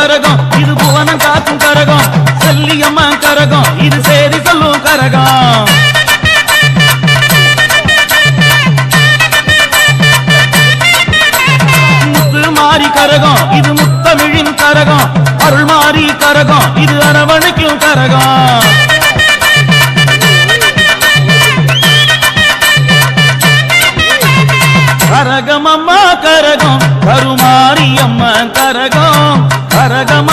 கரகம் இது புவனம் காக்கும் கரகம் செல்லியம்மா கரகம் இது சேரி சொல்லும் கரகம் முத்து மாறி கரகம் இது முத்தமிழின் கரகம் அருள் மாறி கரகம் இது அரவணைக்கும் கரகம் கரகம் அம்மா கரகம் கருமாரி அம்மா கரகம் கரகம்